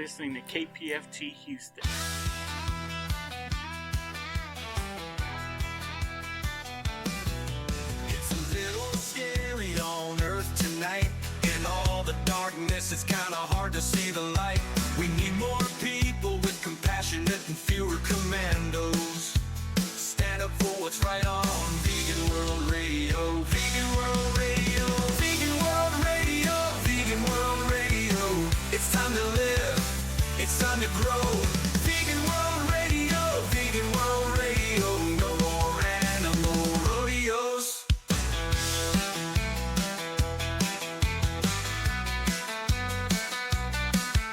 listening to KPFT Houston. It's a little scary on Earth tonight. In all the darkness, it's kind of hard to see the light. We need more people with compassionate and fewer commandos. Stand up for what's right on Vegan World Radio. Vegan World Radio. Vegan World Radio. Vegan World Radio. It's time to live. It's time to grow. Vegan World Radio. Vegan World Radio. No more animal rodeos.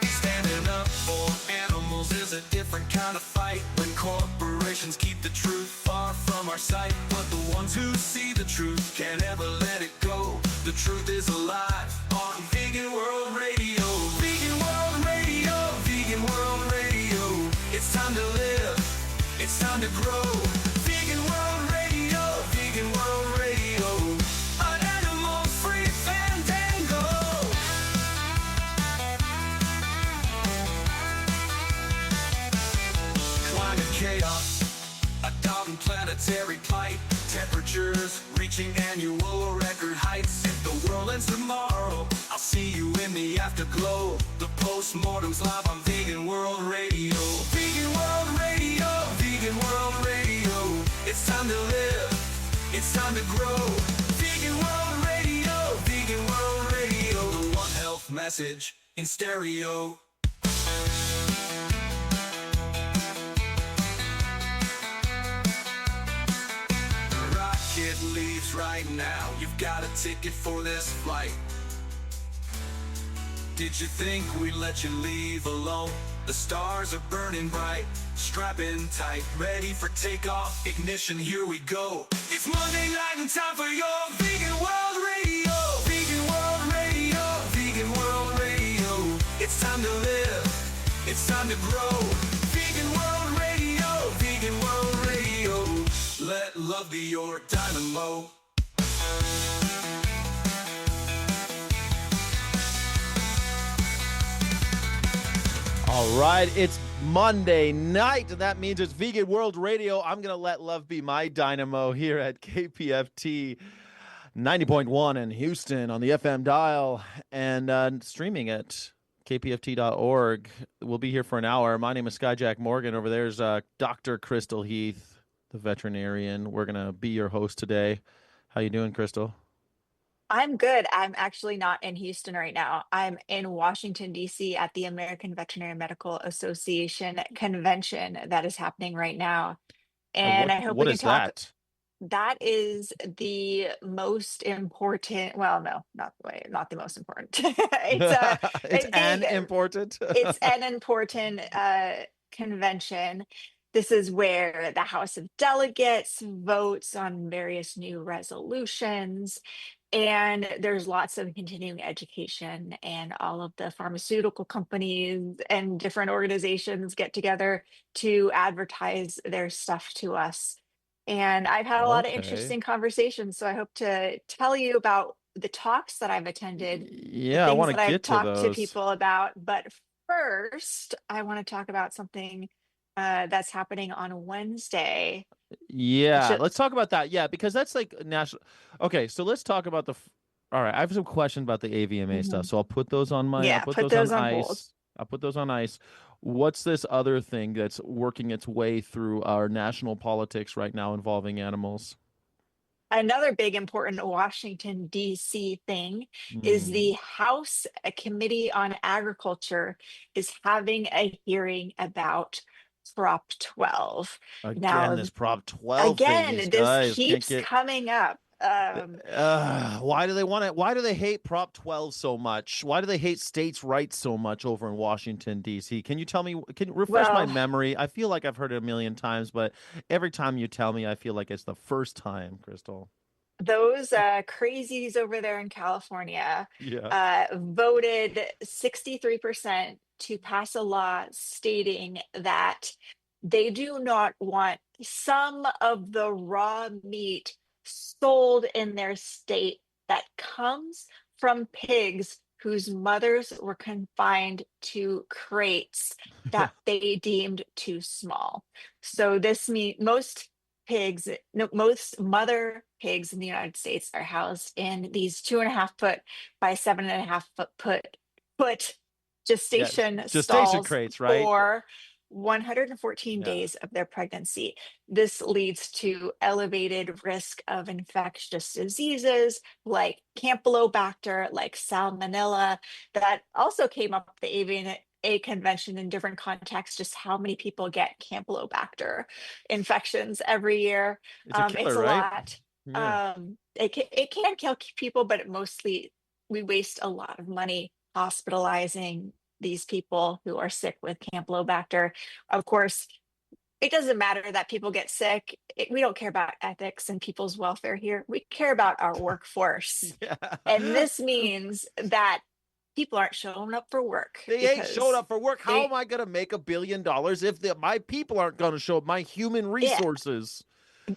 Standing up for animals is a different kind of fight. When corporations keep the truth far from our sight, but the ones who see the truth can't ever let it go. The truth is alive on Vegan World Radio. Vegan World Radio. Vegan World Radio. It's time to live. It's time to grow. Vegan World Radio. Vegan World Radio. An animal-free fandango. Climate chaos, a doubting planetary plight. Temperatures reaching annual record heights. If the world ends tomorrow, I'll see you in the afterglow. The postmortem's live on Vegan World Radio. Vegan World Radio. Vegan World Radio. It's time to live. It's time to grow. Vegan World Radio. Vegan World Radio. The One Health message in stereo. Rocket leaves right now. You've got a ticket for this flight. Did you think we'd let you leave alone? The stars are burning bright. Strap in tight, ready for takeoff. Ignition, here we go. It's Monday night and time for your Vegan World Radio. Vegan World Radio. Vegan World Radio. It's time to live. It's time to grow. Vegan World Radio. Vegan World Radio. Let love be your dynamo. All right, it's Monday night, and that means it's Vegan World Radio. I'm going to let love be my dynamo here at KPFT 90.1 in Houston on the FM dial and streaming at kpft.org. We'll be here for an hour. My name is Skyjack Morgan. Over there's Dr. Crystal Heath, the veterinarian. We're going to be your host today. How you doing, Crystal? I'm good. I'm actually not in Houston right now. I'm in Washington, D.C. at the American Veterinary Medical Association convention that is happening right now. And I hope we can talk. That? That is the most important. Well, no, not the most important. It's important. It's an important convention. This is where the House of Delegates votes on various new resolutions. And there's lots of continuing education, and all of the pharmaceutical companies and different organizations get together to advertise their stuff to us. And I've had a lot of interesting conversations, so I hope to tell you about the talks that I've attended. Yeah, I want to get to those. Talked to people about, but first, I want to talk about something that's happening on Wednesday. Yeah, let's talk about that. Yeah, because that's like national. Okay, so let's talk about all right, I have some questions about the AVMA stuff, so I'll put those on my. Yeah, I'll put those on ice. hold. I'll put those on ice. What's this other thing that's working its way through our national politics right now involving animals? Another big important Washington, D.C. thing is the House Committee on Agriculture is having a hearing about Prop 12. Again, this Prop 12 thing, these this guys keeps coming up. Why do they want it? Why do they hate Prop 12 so much? Why do they hate states' rights so much over in Washington, D.C.? Can you tell me, can you refresh my memory? I feel like I've heard it a million times, but every time you tell me, I feel like it's the first time, Crystal. Those crazies over there in California voted 63% to pass a law stating that they do not want some of the raw meat sold in their state that comes from pigs whose mothers were confined to crates that they deemed too small. So this means most pigs, no, most mother pigs in the United States are housed in these 2.5 foot by 7.5 foot Yeah, gestation gestation stalls crates, right? for 114 Yeah. days of their pregnancy. This leads to elevated risk of infectious diseases like Campylobacter, like Salmonella. That also came up at the AVMA convention in different contexts, just how many people get Campylobacter infections every year. It's a It's killer, a right? lot. Yeah. It can kill people, but mostly we waste a lot of money hospitalizing these people who are sick with Campylobacter. Of course, it doesn't matter that people get sick. We don't care about ethics and people's welfare here. We care about our workforce. And Yeah. this means that people aren't showing up for work They ain't showed because up for work. How they, am I going to make $1 billion if my people aren't going to show up? My human yeah, resources.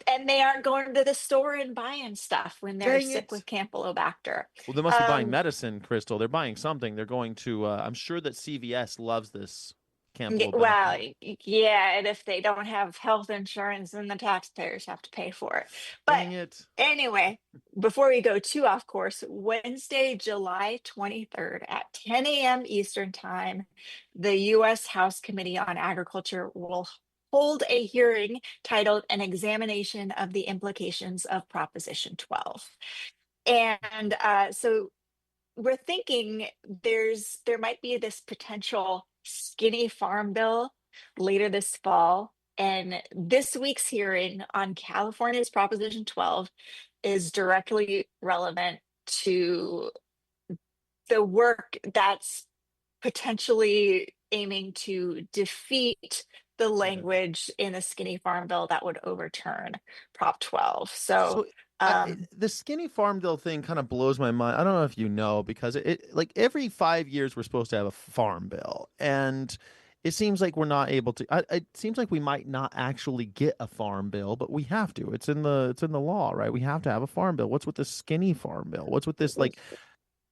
and they aren't going to the store and buying stuff when they're Dang sick it. with Campylobacter. Well, they must be buying Um, medicine, Crystal. They're buying something. They're going to, I'm sure that CVS loves this Well, Campylobacter. yeah, and if they don't have health insurance, then the taxpayers have to pay for it. But Dang it. anyway, before we go too off course, Wednesday, July 23rd at 10 a.m. Eastern Time, the U.S. House Committee on Agriculture will hold a hearing titled An Examination of the Implications of Proposition 12. And so we're thinking there might be this potential skinny farm bill later this fall, and this week's hearing on California's Proposition 12 is directly relevant to the work that's potentially aiming to defeat the Yeah. language in the skinny farm bill that would overturn Prop 12. So So um the skinny farm bill thing kind of blows my mind. I don't know if you know, because like every 5 years we're supposed to have a farm bill, and it seems like we're not able to. It seems like we might not actually get a farm bill, but we have to. It's in the law, right? We have to have a farm bill. What's with the skinny farm bill? What's with this? Like,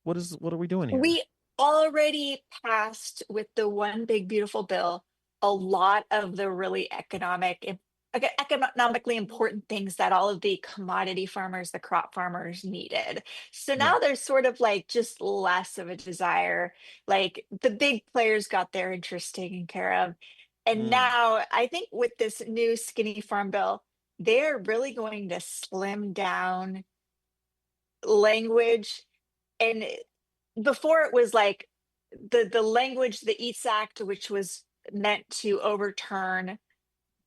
what are we doing here? we already passed with the one big beautiful bill a lot of the really economically important things that all of the commodity farmers, the crop farmers needed. So Yeah. now there's sort of like just less of a desire. Like the big players got their interests taken care of. And Mm. now I think with this new skinny farm bill, they're really going to slim down language. And before it was like the language, the eats act, which was meant to overturn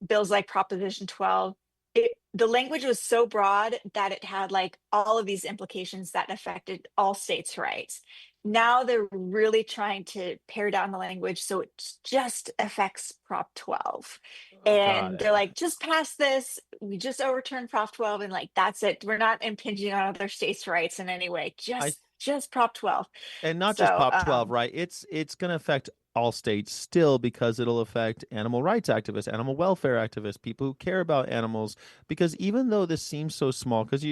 bills like Proposition 12, the language was so broad that it had like all of these implications that affected all states' rights. Now they're really trying to pare down the language so it just affects Prop 12. Got And they're it. like, just pass this. We just overturned Prop 12 and like that's it. We're not impinging on other states' rights in any way. I Just Prop 12. And not just So Prop 12, right? It's going to affect all states still, because it'll affect animal rights activists, animal welfare activists, people who care about animals. Because even though this seems so small, because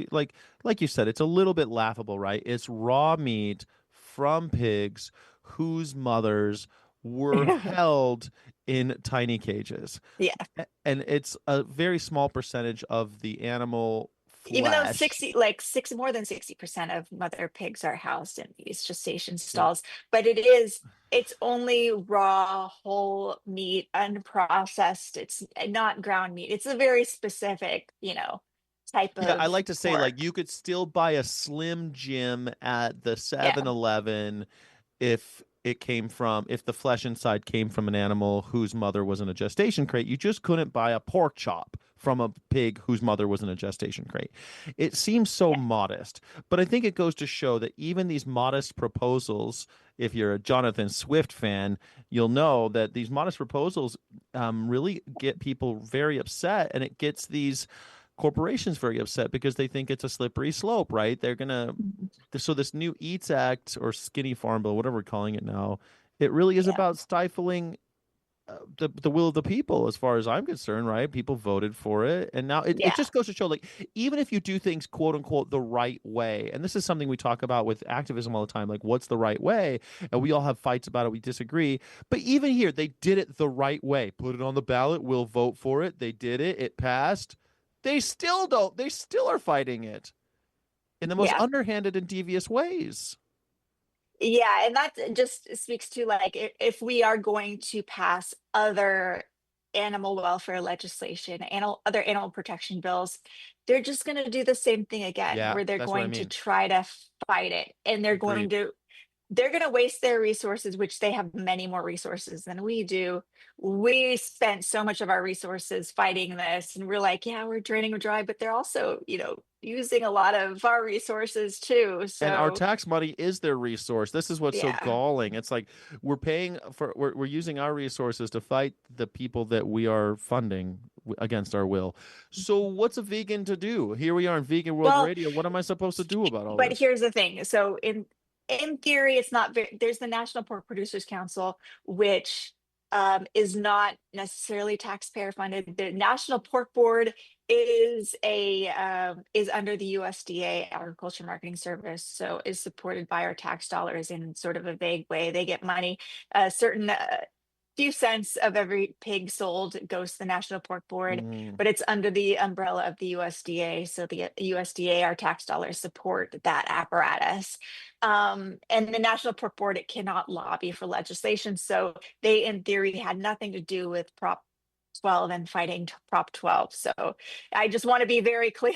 like you said, it's a little bit laughable, right? It's raw meat from pigs whose mothers were held in tiny cages. yeah. And it's a very small percentage of the animal Even though flesh. more than 60% of mother pigs are housed in these gestation Yeah. stalls, but it's only raw whole meat, unprocessed. It's not ground meat. It's a very specific, type Yeah, I of like to say, like, pork. you could still buy a Slim Jim at the Yeah. 7-Eleven if the flesh inside came from an animal whose mother was in a gestation crate. You just couldn't buy a pork chop from a pig whose mother was in a gestation crate. It seems so Yeah. modest, but I think it goes to show that even these modest proposals, if you're a Jonathan Swift fan, you'll know that these modest proposals really get people very upset, and it gets these corporations very upset because they think it's a slippery slope, right? They're gonna So this new Eats Act, or Skinny Farm Bill, whatever we're calling it now, it really is Yeah. about stifling the will of the people, as far as I'm concerned, right? People voted for it, and now it Yeah. just goes to show, like, even if you do things quote unquote the right way, and this is something we talk about with activism all the time, like what's the right way, and we all have fights about it, we disagree, but even here they did it the right way. Put it on the ballot, we'll vote for it. They did it, it passed. They still don't. They still are fighting it in the most Yeah. underhanded and devious ways. Yeah, and that just speaks to like if we are going to pass other animal welfare legislation, other animal protection bills, they're just going to do the same thing again, Yeah, where they're that's what I going to mean. try to fight it, and Agreed. they're going to waste their resources, which they have many more resources than we do. We spent so much of our resources fighting this, and we're like, yeah, we're draining them dry, but they're also, using a lot of our resources too. And our So, tax money is their resource. This is what's so yeah. galling. It's like we're using our resources to fight the people that we are funding against our will. So what's a vegan to do? Here we are in Vegan World Well, Radio. What am I supposed to do about all but this? here's the thing. So in theory, it's not very, there's the National Pork Producers Council, which is not necessarily taxpayer funded. The National Pork Board is under the USDA Agriculture Marketing Service, so is supported by our tax dollars in sort of a vague way. They get money, a certain few cents of every pig sold goes to the National Pork Board, Mm. but it's under the umbrella of the USDA. So the USDA, our tax dollars support that apparatus. And the National Pork Board, it cannot lobby for legislation. So they, in theory, had nothing to do with Prop 12 and fighting Prop 12. So I just want to be very clear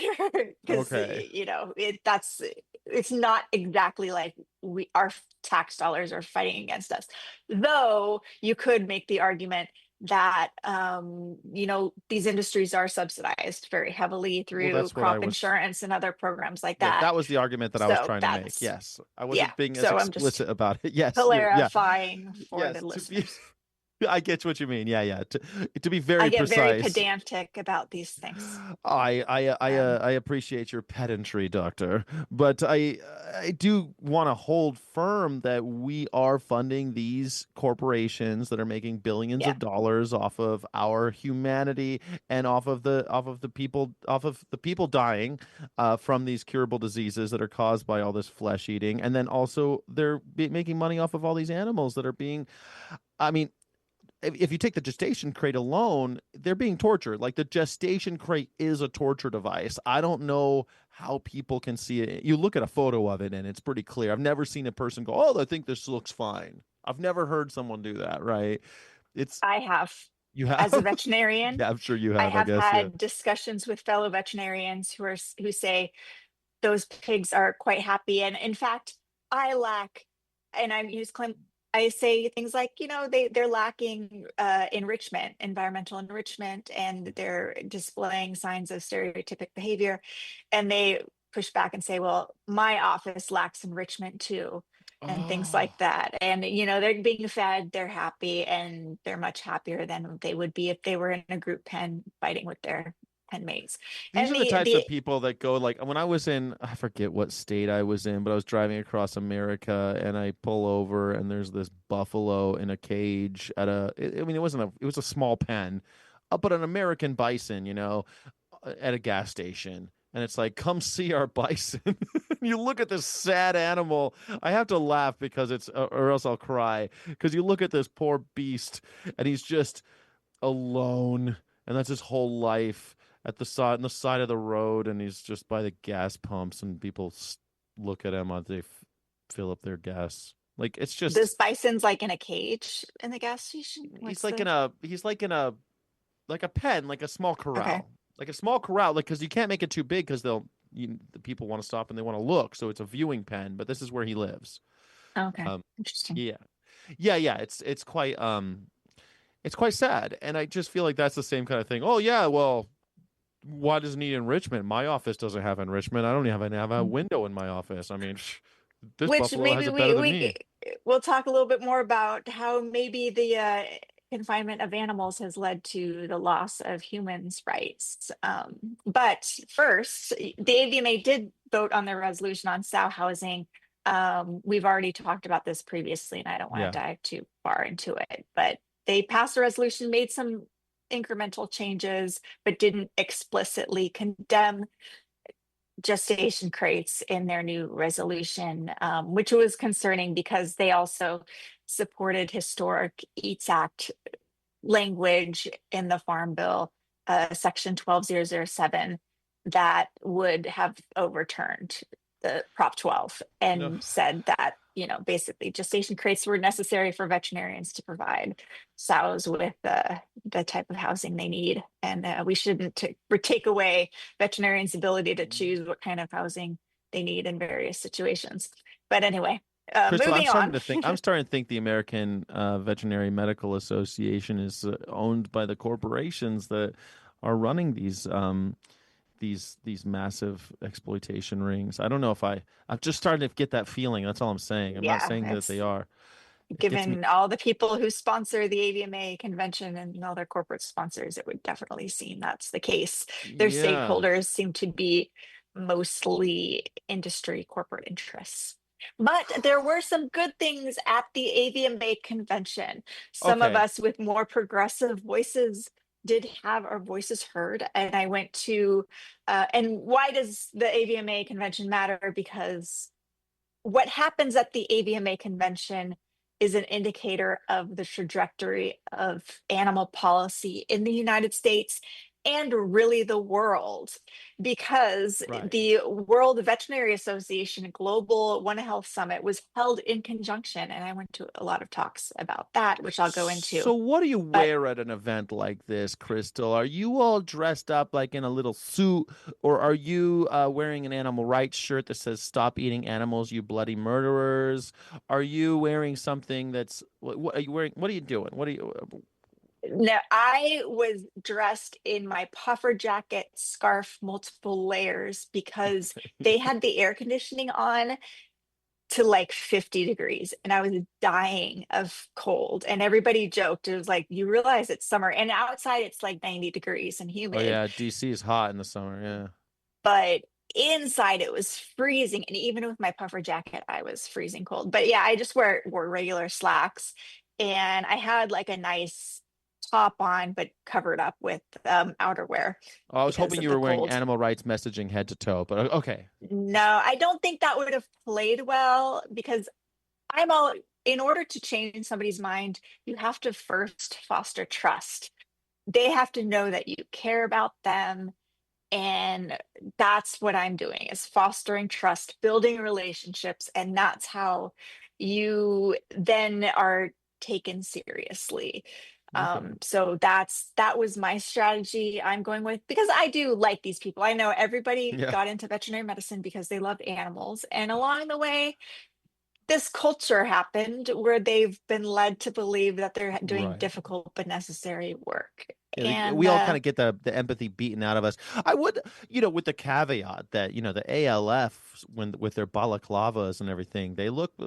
because, Okay. it's not exactly like our tax dollars are fighting against us. Though you could make the argument that these industries are subsidized very heavily Well, through that's what I crop was. insurance and other programs like Yeah, that. that was the argument that I was So trying to make. that's Yes, I yeah. wasn't being as So I'm just explicit about it. Yes, yeah, clarifying for yes. the To be, listeners. I get what you mean. Yeah, yeah. To be I very get very precise. pedantic about these things. I appreciate your pedantry, Doctor, but I do want to hold firm that we are funding these corporations that are making billions Yeah. of dollars off of our humanity and off of the people dying from these curable diseases that are caused by all this flesh eating, and then also they're making money off of all these animals that are being. I mean, if you take the gestation crate alone, they're being tortured. Like, the gestation crate is a torture device. I don't know how people can see it. You look at a photo of it and it's pretty clear. I've never seen a person go, "Oh, I think this looks fine." I've never heard someone do that, right? It's I have, You as a have? veterinarian, Yeah, I'm sure you I have, I have guess, yeah. had discussions with fellow veterinarians who say those pigs are quite happy. And in fact, I lack, and I say things like, they're lacking environmental enrichment, and they're displaying signs of stereotypic behavior. And they push back and say, well, my office lacks enrichment too, and things Oh. like that. And, they're being fed, they're happy, and they're much happier than they would be if they were in a group pen fighting with their pen mates. These And are the types of the people that go, like, when I was in, I forget what state I was in, but I was driving across America and I pull over and there's this buffalo in a cage I mean, it was a small pen, but an American bison, at a gas station. And it's like, come see our bison. You look at this sad animal. I have to laugh because or else I'll cry. Because you look at this poor beast and he's just alone, and that's his whole life at on the side of the road, and he's just by the gas pumps, and people look at him as they fill up their gas. Like, it's just this bison's like in a cage in the gas station. he's What's like the in a like a pen, like a small Okay. corral, like, because you can't make it too big because the people want to stop and they want to look, so it's a viewing pen. But this is where he lives. Okay. Um, Interesting. yeah, yeah. It's quite sad, and I just feel like that's the same kind of thing. Oh yeah, well, why does it need enrichment? My office doesn't have enrichment. I don't even have a window in my office. I mean, this Which buffalo has maybe it better than we me. we'll talk a little bit more about how maybe the confinement of animals has led to the loss of humans' rights. But first, the AVMA did vote on their resolution on sow housing. We've already talked about this previously, and I don't want Yeah. to dive too far into it, but they passed a resolution, made some incremental changes, but didn't explicitly condemn gestation crates in their new resolution, which was concerning because they also supported historic Eats Act language in the Farm Bill, Section 12007, that would have overturned the Prop 12 No. and said that, basically gestation crates were necessary for veterinarians to provide sows with the type of housing they need. And we shouldn't take away veterinarians' ability to choose what kind of housing they need in various situations. But anyway, Crystal, moving on. I'm starting to think the American Veterinary Medical Association is owned by the corporations that are running these massive exploitation rings. I don't know if I'm just starting to get that feeling. That's all I'm saying. I'm not Yeah, saying that it's they are. It gets me. given all the people who sponsor the AVMA convention and all their corporate sponsors, it would definitely seem that's the case. Their Yeah. stakeholders seem to be mostly industry corporate interests. But there were some good things at the AVMA convention. Some of Okay. us with more progressive voices did have our voices heard. And I went to, and why does the AVMA convention matter? Because what happens at the AVMA convention is an indicator of the trajectory of animal policy in the United States and really the world, because Right. the World Veterinary Association Global One Health Summit was held in conjunction, and I went to a lot of talks about that, which I'll go So into. what do you But wear at an event like this, Crystal? Are you all dressed up like in a little suit, or are you wearing an animal rights shirt that says "Stop eating animals, you bloody murderers"? Are you wearing something that's what are you wearing? What are you doing? What are you? no, I was dressed in my puffer jacket, scarf, multiple layers, because they had the air conditioning on to like 50 degrees and I was dying of cold. And everybody joked, it was like, you realize it's summer and outside it's like 90 degrees and Oh humid, yeah, DC is hot in the summer. Yeah. but inside it was freezing. And even with my puffer jacket, I was freezing cold. But yeah, I just wore regular slacks, and I had like a nice top on, but covered up with outerwear Oh, I was because hoping of you the were wearing cold. animal rights messaging head to toe, but okay. No, I don't think that would have played well because I'm all in order to change somebody's mind, you have to first foster trust. They have to know that you care about them. And that's what I'm doing, is fostering trust, building relationships. And that's how you then are taken seriously. Okay. So that was my strategy I'm going with, because I do like these people. I know everybody Yeah. got into veterinary medicine because they loved animals. And along the way, this culture happened where they've been led to believe that they're doing Right. difficult but necessary work. Yeah, And we all kind of get the empathy beaten out of us. I would, with the caveat that the ALF, when with their balaclavas and everything,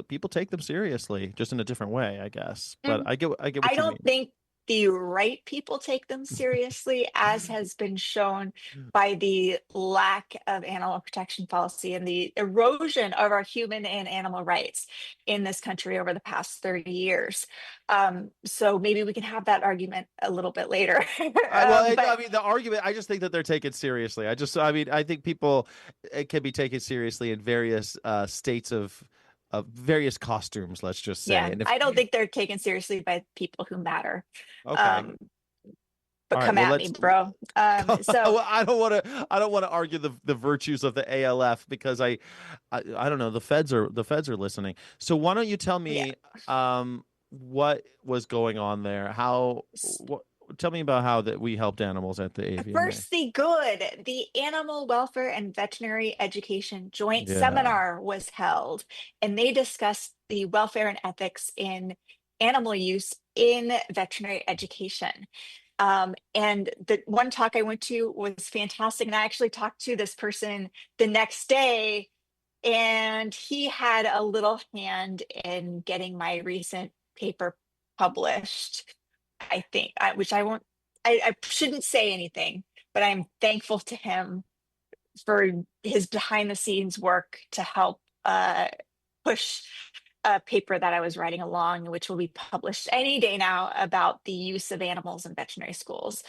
people take them seriously, just in a different way, I guess. But mm, I get I what you don't mean. think the right people take them seriously, as has been shown by the lack of animal protection policy and the erosion of our human and animal rights in this country over the past 30 years. So maybe we can have that argument a little bit later. I But mean, the argument. I just think that they're taken seriously. I mean, I think people it can be taken seriously in various states of various costumes. Let's just say, yeah, and if I don't think they're taken seriously by people who matter. okay, Um, all but right, come well, at me, bro. So well, I don't want to argue the virtues of the ALF because I don't know, the feds are listening. So why don't you tell yeah. me what was going on there? What tell me about how that we helped animals at the AVMA. First, the good. The Animal Welfare and Veterinary Education Joint Yeah. Seminar was held, and they discussed the welfare and ethics in animal use in veterinary education. And the one talk I went to was fantastic. And I actually talked to this person the next day, and he had a little hand in getting my recent paper published. I think, which I won't, I shouldn't say anything, but I'm thankful to him for his behind the scenes work to help push a paper that I was writing along, which will be published any day now, about the use of animals in veterinary schools.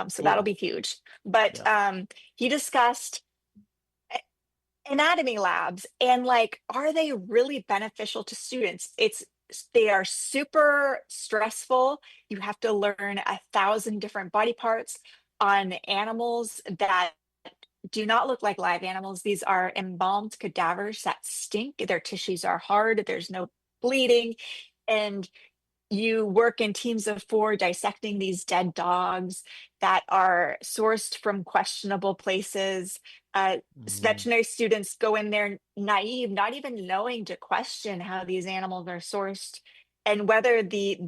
So that'll Cool. be huge. But Yeah. he discussed anatomy labs and like, are they really beneficial to students? They are super stressful. You have to learn 1,000 different body parts on animals that do not look like live animals. These are embalmed cadavers that stink. Their tissues are hard. There's no bleeding. And you work in teams of 4 dissecting these dead dogs that are sourced from questionable places. Mm. Veterinary students go in there naive, not even knowing to question how these animals are sourced and whether the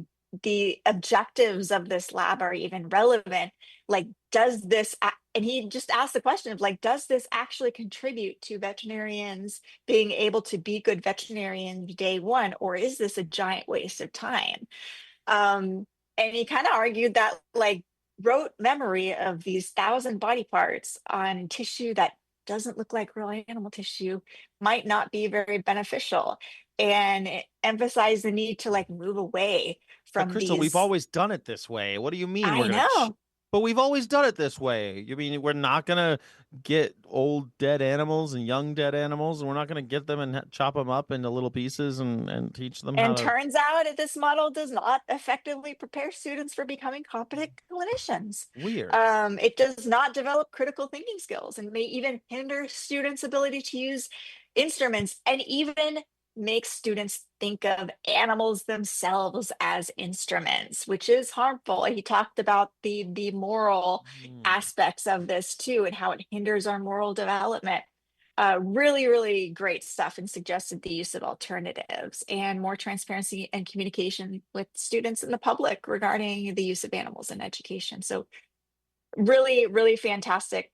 objectives of this lab are even relevant. Like, does this and he just asked the question of like, does this actually contribute to veterinarians being able to be good veterinarians day one, or is this a giant waste of time? um and he kind of argued that like rote memory of these 1,000 body parts on tissue that doesn't look like real animal tissue might not be very beneficial, and it emphasized the need to like move away But from Crystal, we've these. always done it this way. What do you mean we're I gonna? know. But we've always done it this way. You mean we're not gonna get old dead animals and young dead animals, and we're not gonna get them and chop them up into little pieces and teach them how And to? turns out that this model does not effectively prepare students for becoming competent clinicians. Weird. It does not develop critical thinking skills and may even hinder students' ability to use instruments, and even make students think of animals themselves as instruments, which is harmful. He talked about the moral Hmm. aspects of this too, and how it hinders our moral development. Really, really great stuff, and suggested the use of alternatives and more transparency and communication with students and the public regarding the use of animals in education. So really, really fantastic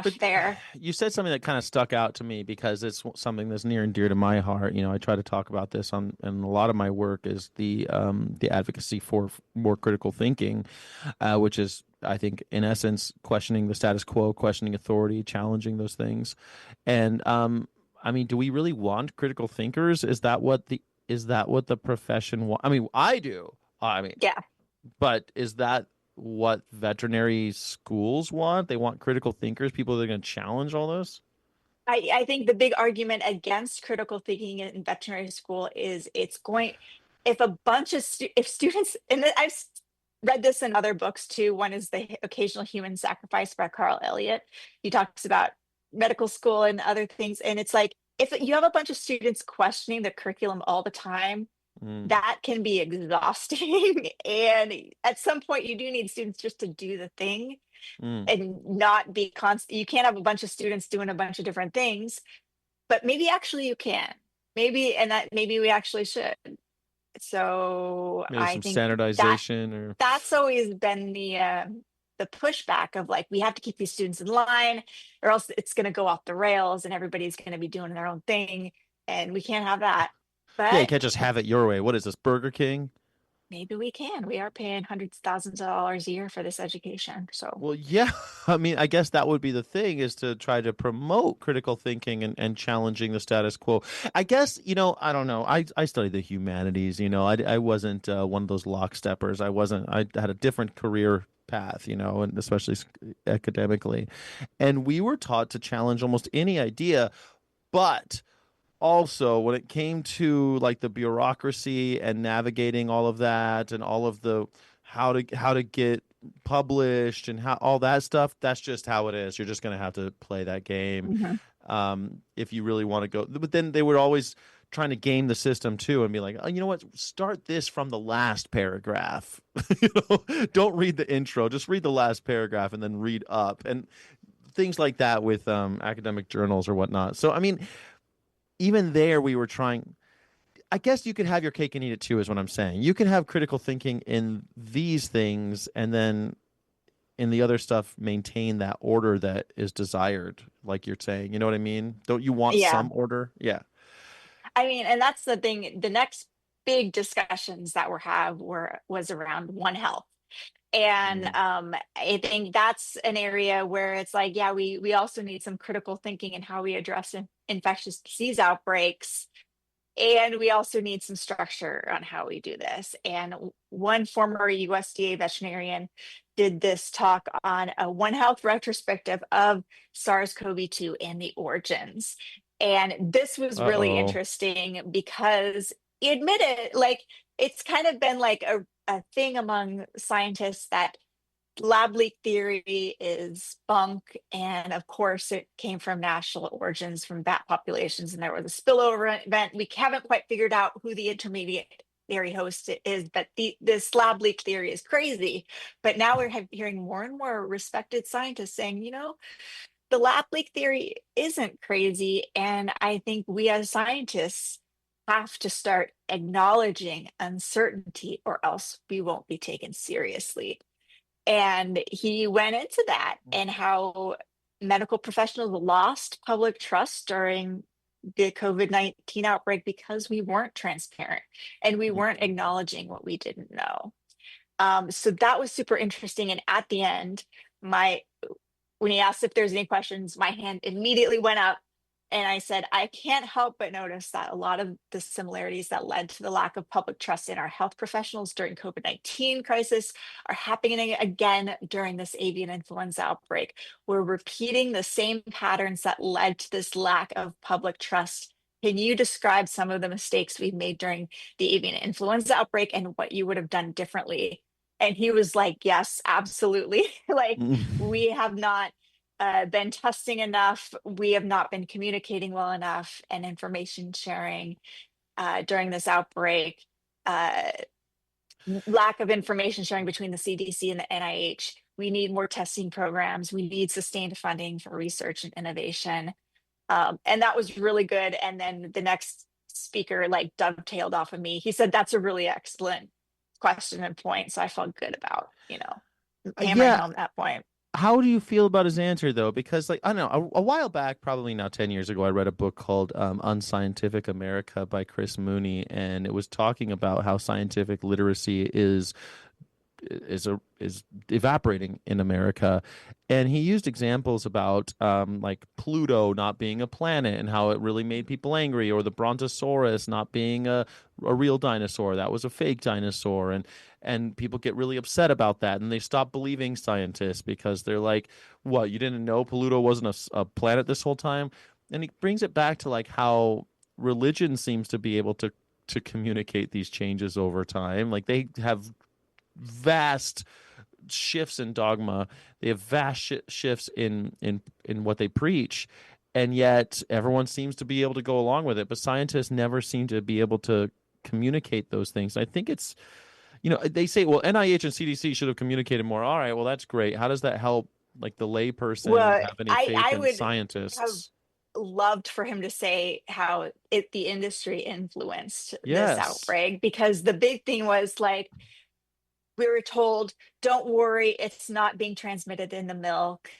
But stuff there. you said something that kind of stuck out to me because it's something that's near and dear to my heart. You know, I try to talk about this on, and a lot of my work is the advocacy for more critical thinking, which is, I think, in essence, questioning the status quo, questioning authority, challenging those things. And I mean, do we really want critical thinkers? Is that what the profession I mean, I do. I mean, Yeah. but is that what veterinary schools want? They want critical thinkers, people that are going to challenge all this. I think the big argument against critical thinking in veterinary school is it's going, if a bunch of if students, and I've read this in other books too. One is The Occasional Human Sacrifice by Carl Elliott. He talks about medical school and other things, and it's like, if you have a bunch of students questioning the curriculum all the time, Mm, that can be exhausting. And at some point you do need students just to do the thing mm. and not be constant. You can't have a bunch of students doing a bunch of different things, but maybe actually you can. Maybe, and that maybe we actually should. So Maybe I some think that standardization or that's always been the pushback of like, we have to keep these students in line, or else it's going to go off the rails and everybody's going to be doing their own thing, and we can't have that. yeah, you But can't just have it your way. What is this, Burger King? maybe we can. We are paying hundreds of thousands of dollars a year for this education. So Well, yeah. I mean, I guess that would be the thing is to try to promote critical thinking and challenging the status quo. I guess, I don't know. I studied the humanities, I wasn't one of those locksteppers. I had a different career path, and especially academically. And we were taught to challenge almost any idea, but also when it came to like the bureaucracy and navigating all of that and all of the how to get published and how all that stuff, that's just how it is. You're just going to have to play that game mhm. if you really want to go. But then they were always trying to game the system too and be like, oh, you know what, start this from the last paragraph. Don't read the intro, just read the last paragraph and then read up, and things like that with academic journals or whatnot. So I mean, even there we were trying. I guess you could have your cake and eat it too, is what I'm saying. You can have critical thinking in these things and then in the other stuff maintain that order that is desired, like you're saying. You know what I mean? Don't you want Yeah. some order? Yeah. I mean, and that's the thing. The next big discussions that was around One Health. And Mm. I think that's an area where it's like, yeah, we also need some critical thinking in how we address infectious disease outbreaks. And we also need some structure on how we do this. And one former USDA veterinarian did this talk on a One Health retrospective of SARS-CoV-2 and the origins. And this was really interesting because he admitted, like, it's kind of been like a thing among scientists that lab leak theory is bunk. And of course, it came from national origins from bat populations, and there was a spillover event. We haven't quite figured out who the intermediary host is, but this lab leak theory is crazy. But now we're hearing more and more respected scientists saying, the lab leak theory isn't crazy. And I think we as scientists have to start acknowledging uncertainty, or else we won't be taken seriously. And he went into that and how medical professionals lost public trust during the COVID-19 outbreak because we weren't transparent and we weren't acknowledging what we didn't know. So that was super interesting. And at the end, when he asked if there's any questions, my hand immediately went up. And I said, I can't help but notice that a lot of the similarities that led to the lack of public trust in our health professionals during COVID-19 crisis are happening again during this avian influenza outbreak. We're repeating the same patterns that led to this lack of public trust. Can you describe some of the mistakes we've made during the avian influenza outbreak and what you would have done differently? And he was like, yes, absolutely. Like, we have not been testing enough. We have not been communicating well enough, and information sharing during this outbreak. Lack of information sharing between the CDC and the NIH. We need more testing programs. We need sustained funding for research and innovation. And that was really good. And then the next speaker like dovetailed off of me. He said, that's a really excellent question and point. So I felt good about, hammering home that point. How do you feel about his answer, though? Because, like, I don't know, a while back, probably now 10 years ago, I read a book called Unscientific America by Chris Mooney, and it was talking about how scientific literacy is evaporating in America. And he used examples about like Pluto not being a planet and how it really made people angry, or the Brontosaurus not being a real dinosaur. That was a fake dinosaur. And people get really upset about that, and they stop believing scientists because they're like, what, you didn't know Pluto wasn't a planet this whole time? And he brings it back to like how religion seems to be able to communicate these changes over time. Like, they have vast shifts in dogma. They have vast shifts in what they preach, and yet everyone seems to be able to go along with it. But scientists never seem to be able to communicate those things. I think it's, they say, well, NIH and CDC should have communicated more. All right, well, that's great. How does that help, like, the layperson have any faith in scientists? Have loved for him to say how the industry influenced this outbreak, because the big thing was like, we were told, don't worry, it's not being transmitted in the milk.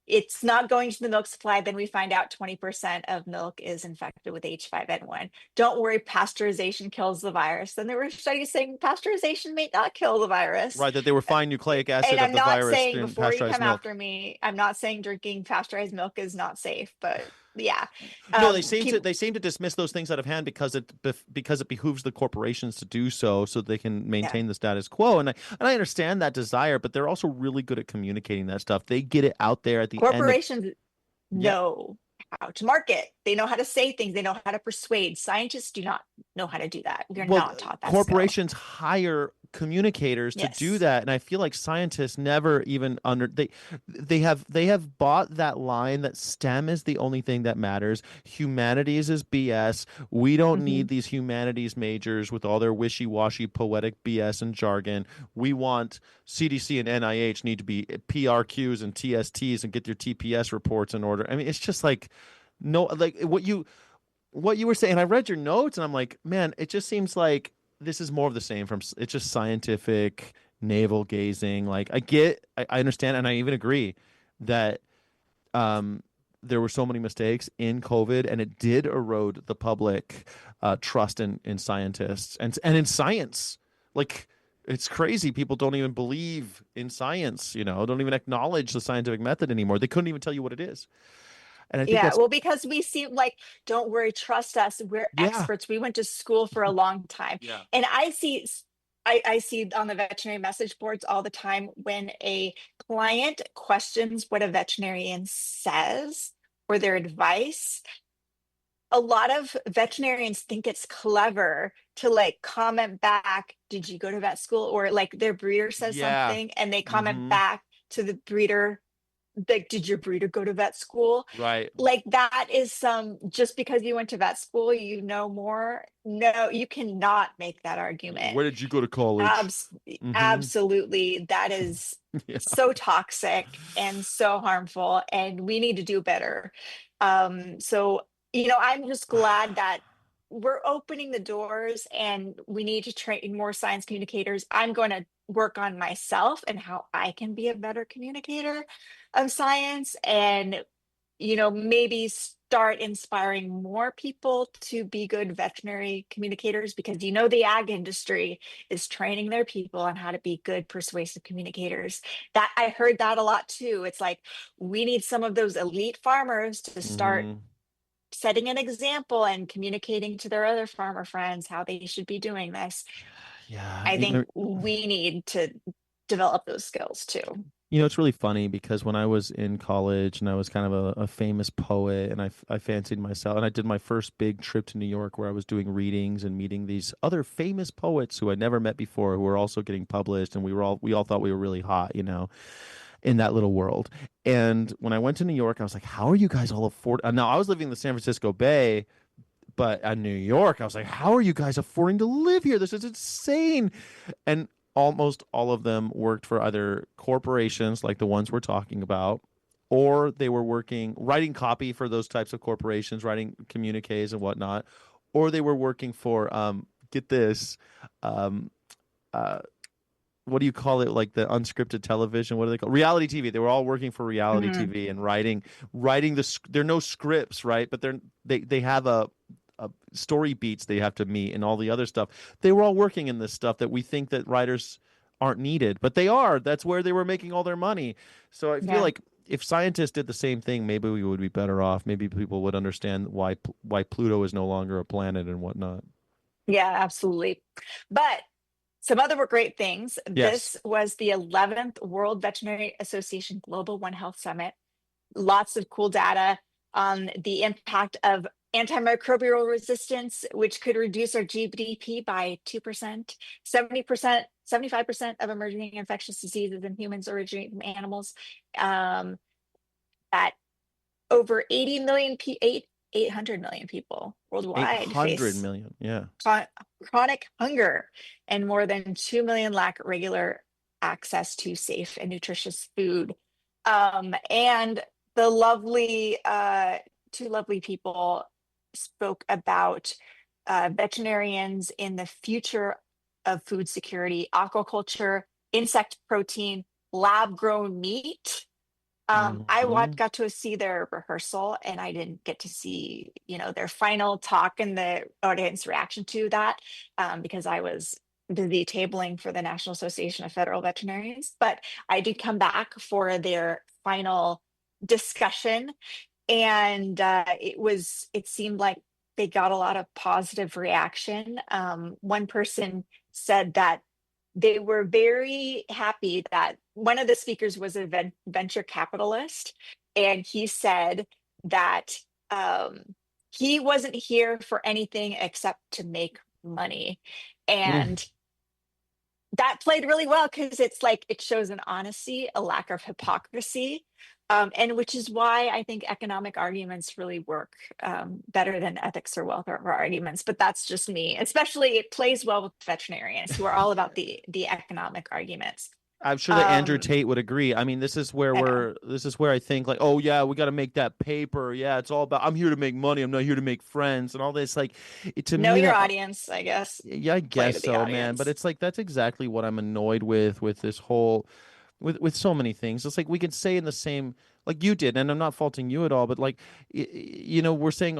It's not going to the milk supply. Then we find out 20% of milk is infected with H5N1. Don't worry, pasteurization kills the virus. Then there were studies saying pasteurization may not kill the virus. Right, that they were finding nucleic acid and of I'm the not virus saying, in before you pasteurized come milk. after me, I'm not saying drinking pasteurized milk is not safe, but yeah. No, they seem to dismiss those things out of hand because it behooves the corporations to do so they can maintain the status quo. And I understand that desire, but they're also really good at communicating that stuff. They get it out there at the corporations end. Know how to market. They know how to say things. They know how to persuade. Scientists do not know how to do that. We're not taught that. Corporations hire communicators to do that, and I feel like scientists never even they have bought that line that STEM is the only thing that matters. Humanities is BS. We don't need these humanities majors with all their wishy-washy poetic BS and jargon. We want CDC and NIH need to be PRQs and TSTs and get your TPS reports in order. I mean, it's just like, no, like what you were saying. I read your notes and I'm like, man, it just seems like this is more of the same it's just scientific navel gazing. Like, I understand, and I even agree that there were so many mistakes in COVID, and it did erode the public trust in scientists and in science. Like, it's crazy. People don't even believe in science, don't even acknowledge the scientific method anymore. They couldn't even tell you what it is. And I think Yeah, that's, well, because we seem like, don't worry, trust us. We're yeah, experts. We went to school for a long time. yeah, And I see on the veterinary message boards all the time when a client questions what a veterinarian says or their advice. A lot of veterinarians think it's clever to like comment back, did you go to vet school? Or like their breeder says yeah. something and they comment Hmm. back to the breeder, like, did your breeder go to vet school? Right. Like that is just because you went to vet school, you know more. No, you cannot make that argument. Where did you go to college? Abs- Hmm. Absolutely. That is Yeah. so toxic and so harmful, and we need to do better. So, I'm just glad that we're opening the doors and we need to train more science communicators. I'm going to work on myself and how I can be a better communicator of science, and maybe start inspiring more people to be good veterinary communicators, because the ag industry is training their people on how to be good persuasive communicators. That I heard that a lot too. It's like we need some of those elite farmers to start Hmm. setting an example and communicating to their other farmer friends how they should be doing this. Yeah. I think we need to develop those skills too. It's really funny because when I was in college and I was kind of a famous poet and I fancied myself and I did my first big trip to New York where I was doing readings and meeting these other famous poets who I'd never met before who were also getting published, and we all thought we were really hot, in that little world. And when I went to New York, I was like, how are you guys all afford? Now I was living in the San Francisco Bay, but in New York, I was like, how are you guys affording to live here? This is insane. And almost all of them worked for either corporations like the ones we're talking about, or they were working writing copy for those types of corporations, writing communiques and whatnot, or they were working for get this, um, uh, what do you call it? Like the unscripted television. What do they call reality TV? They were all working for reality Mhm. TV and writing there are no scripts, right? But they have a story beats they have to meet and all the other stuff. They were all working in this stuff that we think that writers aren't needed, but they are. That's where they were making all their money. So I feel Yeah. like if scientists did the same thing, maybe we would be better off. Maybe people would understand why Pluto is no longer a planet and whatnot. Yeah, absolutely. But some other were great things. Yes. This was the 11th World Veterinary Association Global One Health Summit. Lots of cool data on the impact of antimicrobial resistance, which could reduce our GDP by 2%, 70%, 75% of emerging infectious diseases in humans originate from animals. Um, at over 80 million, 800 million people worldwide 800 face million. Yeah. chronic hunger, and more than 2 million lack regular access to safe and nutritious food. And the two lovely people spoke about veterinarians in the future of food security, aquaculture, insect protein, lab grown meat. Hmm. Got to see their rehearsal, and I didn't get to see, their final talk and the audience reaction to that, because I was busy tabling for the National Association of Federal Veterinarians. But I did come back for their final discussion, and it seemed like they got a lot of positive reaction. One person said that they were very happy that one of the speakers was a venture capitalist, and he said that um, he wasn't here for anything except to make money. Mm. And that played really well because it's like it shows an honesty, a lack of hypocrisy, and which is why I think economic arguments really work better than ethics or welfare arguments. But that's just me. Especially, it plays well with veterinarians who are all about the economic arguments. I'm sure that Andrew Um, Tate would agree. I mean, I know. this is where I think like, oh yeah, we got to make that paper. Yeah, it's all about I'm here to make money. I'm not here to make friends and all this. Like, to Know me your that audience, I guess. yeah, I Play guess to the so, man. But audience. it's like that's exactly what I'm annoyed with this whole with so many things. It's like we can say in the same like you did, and I'm not faulting you at all, but like, we're saying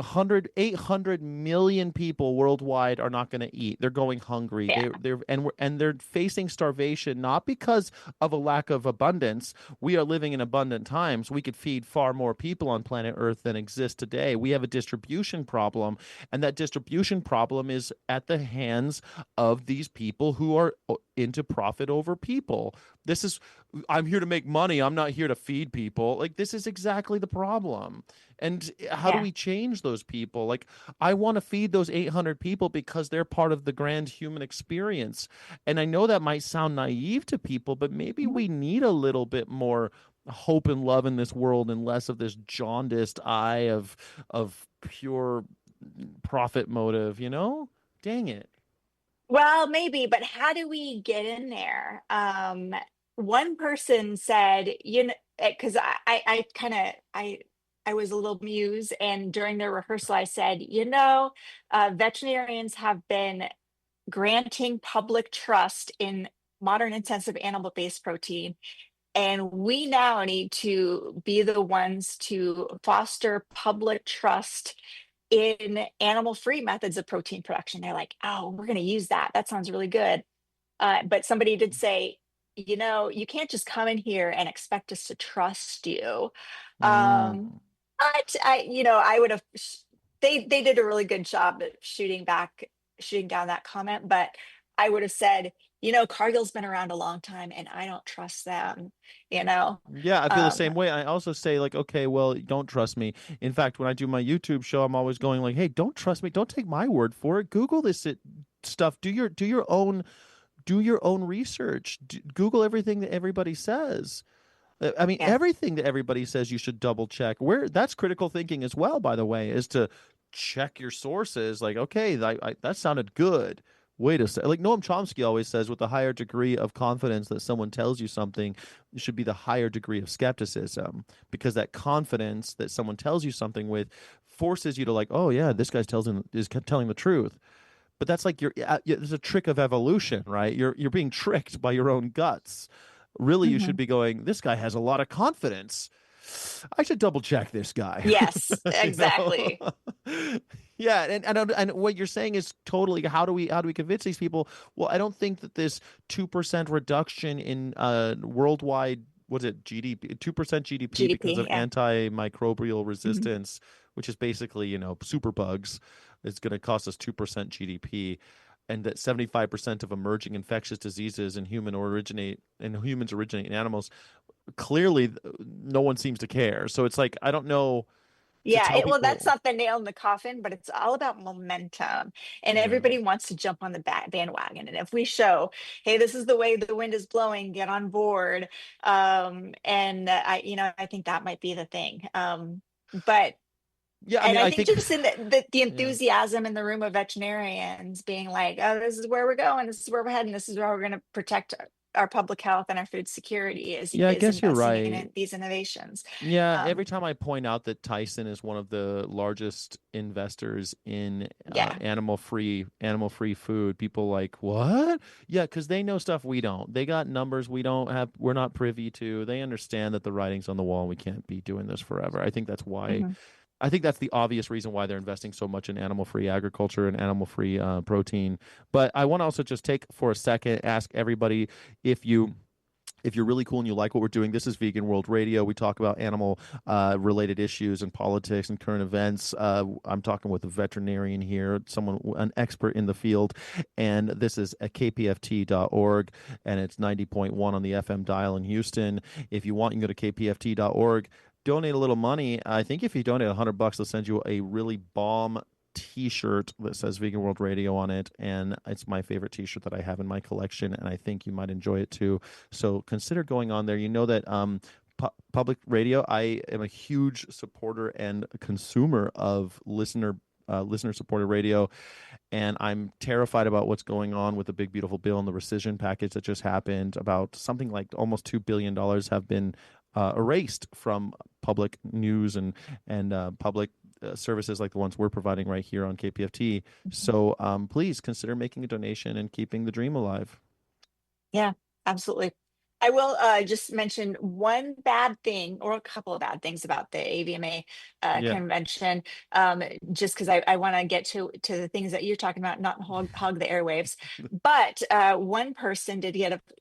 800 million people worldwide are not going to eat. They're going hungry. Yeah. They're facing starvation, not because of a lack of abundance. We are living in abundant times. We could feed far more people on planet Earth than exist today. We have a distribution problem, and that distribution problem is at the hands of these people who are into profit over people. This is I'm here to make money. I'm not here to feed people. Like, this is exactly the problem. And how do Yeah. we change those people? Like, I want to feed those 800 people because they're part of the grand human experience. And I know that might sound naive to people, but maybe Mhm. we need a little bit more hope and love in this world and less of this jaundiced eye of pure profit motive, you know? Dang it. Well, maybe, but how do we get in there? One person said, because I kind of I was a little mused, and during their rehearsal, I said, veterinarians have been granting public trust in modern intensive animal-based protein, and we now need to be the ones to foster public trust in animal-free methods of protein production. They're like, oh, we're going to use that. That sounds really good. But somebody did say, you can't just come in here and expect us to trust you. Um, Mm. but I would have. They did a really good job at shooting down that comment. But I would have said, Cargill's been around a long time, and I don't trust them. You know. Yeah, I feel the Um, same way. I also say, like, okay, well, don't trust me. In fact, when I do my YouTube show, I'm always going like, hey, don't trust me. Don't take my word for it. Google stuff. Do your own research. Google everything that everybody says. I mean, yeah. everything that everybody says you should double check. That's critical thinking as well, by the way, is to check your sources. Like, okay, that sounded good. Wait a sec. Like Noam Chomsky always says, with the higher degree of confidence that someone tells you something, it should be the higher degree of skepticism, because that confidence that someone tells you something with forces you to like, oh yeah, this guy's is telling the truth. But that's like it's a trick of evolution, right? You're being tricked by your own guts. Really, you should Mhm. be going, this guy has a lot of confidence. I should double check this guy. Yes, You know? exactly. Yeah, and what you're saying is totally, how do we convince these people? Well, I don't think that this 2% reduction in worldwide, what's it, GDP, 2% GDP because GDP. of Yeah. antimicrobial Mhm. resistance, which is basically, super bugs, is going to cost us 2% GDP, and that 75% of emerging infectious diseases humans originate in animals. Clearly, no one seems to care. So it's like, I don't know, to Yeah, tell well, that's people. not the nail in the coffin, but it's all about momentum. And Yeah. everybody wants to jump on the bandwagon. And if we show, hey, this is the way the wind is blowing, get on board. And I think that might be the thing. But Yeah, I and mean, I I think think, just in the yeah. enthusiasm in the room of veterinarians being like, oh, this is where we're going, this is where we're heading, this is where we're going to protect our public health and our food security Yeah, I is guess you're investing in right. these innovations. Yeah, every Um, time I point out that Tyson is one of the largest investors in yeah. animal free food, people like, what? Yeah, because they know stuff we don't. They got numbers we don't have. We're not privy to. They understand that the writing's on the wall and we can't be doing this forever. I think that's why. Mhm. I think that's the obvious reason why they're investing so much in animal-free agriculture and animal-free protein. But I want to also just take for a second, ask everybody, if you if you're really cool and you like what we're doing. This is Vegan World Radio. We talk about animal related issues and politics and current events. I'm talking with a veterinarian here, an expert in the field. And this is at kpft.org, and it's 90.1 on the FM dial in Houston. If you want, you can go to kpft.org. Donate a little money. I think if you donate $100, they'll send you a really bomb T-shirt that says Vegan World Radio on it, and it's my favorite T-shirt that I have in my collection, and I think you might enjoy it too. So consider going on there. You know that public radio, I am a huge supporter and consumer of listener supported radio, and I'm terrified about what's going on with the big beautiful bill and the rescission package that just happened. About something like almost $2 billion have been erased from public news and public services like the ones we're providing right here on KPFT. So please consider making a donation and keeping the dream alive. Yeah, absolutely. I will just mention one bad thing or a couple of bad things about the AVMA Yeah. convention, just because I want to get to the things that you're talking about, not hog the airwaves. But one person did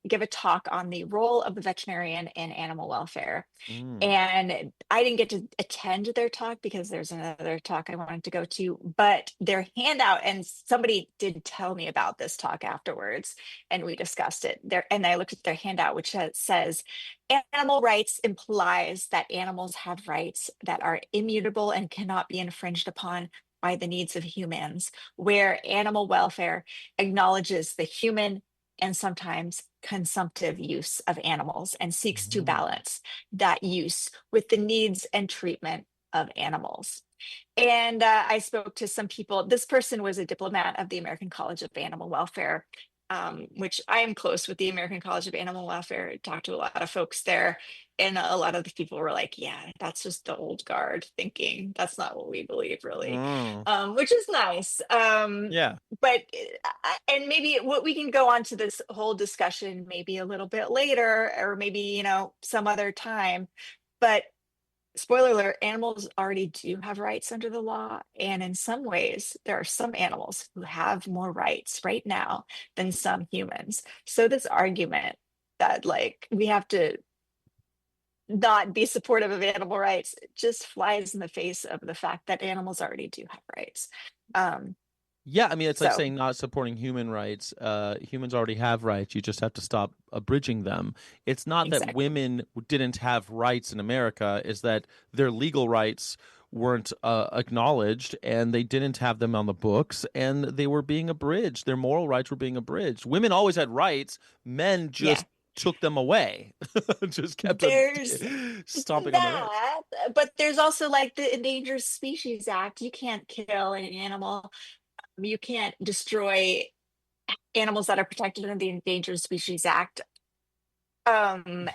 give a talk on the role of the veterinarian in animal welfare. Mm. And I didn't get to attend their talk because there's another talk I wanted to go to, but their handout, and somebody did tell me about this talk afterwards, and we discussed it there. And I looked at their handout, which says animal rights implies that animals have rights that are immutable and cannot be infringed upon by the needs of humans, where animal welfare acknowledges the human and sometimes consumptive use of animals and seeks to Mm. balance that use with the needs and treatment of animals. And I spoke to some people. This person was a diplomat of the American College of Animal Welfare, which I am close with the American College of Animal Welfare. Talked to a lot of folks there, and a lot of the people were like, "Yeah, that's just the old guard thinking. That's not what we believe, really," Mm. which is nice. Yeah. But and maybe what we can go on to this whole discussion maybe a little bit later, or maybe some other time. But spoiler alert, animals already do have rights under the law. And in some ways, there are some animals who have more rights right now than some humans. So this argument that like we have to not be supportive of animal rights just flies in the face of the fact that animals already do have rights. Um, Yeah, I mean, it's like so saying not supporting human rights. Humans already have rights. You just have to stop abridging them. It's not that exactly. women didn't have rights in America, is that their legal rights weren't acknowledged and they didn't have them on the books and they were being abridged. Their moral rights were being abridged. Women always had rights. Men Yeah. just took them away, just kept on There's stomping on their rights. that, but there's also like the Endangered Species Act. You can't kill an animal. You can't destroy animals that are protected under the Endangered Species Act. And